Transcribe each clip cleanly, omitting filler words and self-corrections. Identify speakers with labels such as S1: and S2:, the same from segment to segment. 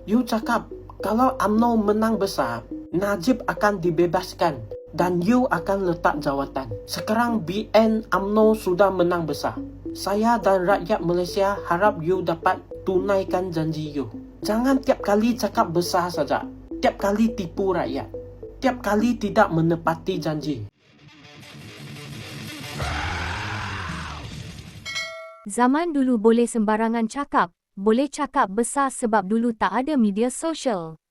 S1: You cakap kalau UMNO menang besar, Najib akan dibebaskan dan you akan letak jawatan. Sekarang BN UMNO sudah menang besar. Saya dan rakyat Malaysia harap you dapat tunaikan janji you. Jangan tiap kali cakap besar saja. Tiap kali tipu rakyat. Tiap kali tidak menepati janji.
S2: Zaman dulu boleh sembarangan cakap, boleh cakap besar sebab dulu tak ada media sosial.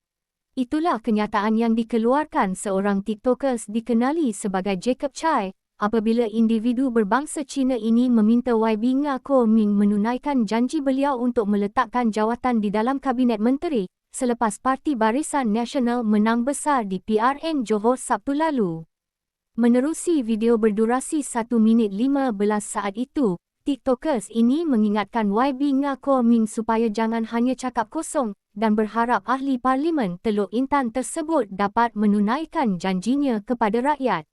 S2: Itulah kenyataan yang dikeluarkan seorang TikTokers dikenali sebagai Jacob Chai apabila individu berbangsa Cina ini meminta YB Ngah Ming menunaikan janji beliau untuk meletakkan jawatan di dalam Kabinet Menteri selepas Parti Barisan Nasional menang besar di PRN Johor Sabtu lalu. Menerusi video berdurasi 1 minit 15 saat itu, TikTokers ini mengingatkan YB Ngah Ming supaya jangan hanya cakap kosong dan berharap ahli parlimen Teluk Intan tersebut dapat menunaikan janjinya kepada rakyat.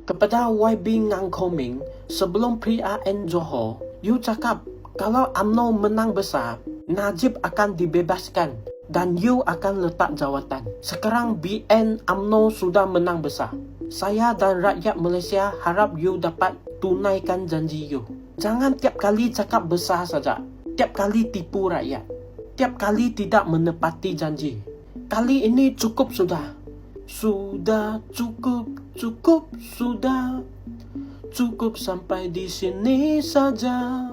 S1: Kepada YB Ngah Ming, sebelum PRN Johor, you cakap kalau UMNO menang besar, Najib akan dibebaskan dan you akan letak jawatan. Sekarang BN UMNO sudah menang besar. Saya dan rakyat Malaysia harap you dapat tunaikan janji you. Jangan tiap kali cakap besar saja. Tiap kali tipu rakyat. Tiap kali tidak menepati janji. Kali ini cukup sudah. Sudah cukup, cukup sudah. Cukup sampai di sini saja.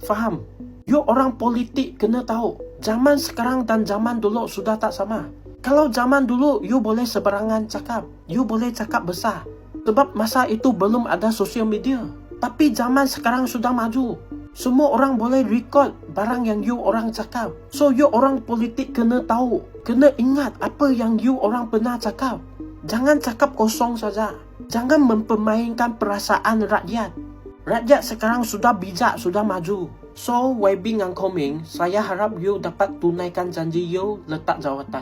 S1: Faham? You orang politik kena tahu. Zaman sekarang dan zaman dulu sudah tak sama. Kalau zaman dulu, you boleh seberangan cakap. You boleh cakap besar. Sebab masa itu belum ada sosial media. Tapi zaman sekarang sudah maju. Semua orang boleh record barang yang you orang cakap. So, you orang politik kena tahu. Kena ingat apa yang you orang pernah cakap. Jangan cakap kosong saja. Jangan mempermainkan perasaan rakyat. Rakyat sekarang sudah bijak, sudah maju. So, YB Ngah Ming, saya harap you dapat tunaikan janji you letak jawatan.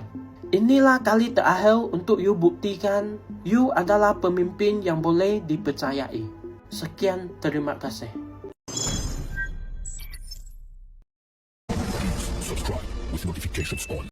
S1: Inilah kali terakhir untuk you buktikan you adalah pemimpin yang boleh dipercayai. Sekian, terima kasih.
S3: Subscribe with notifications on.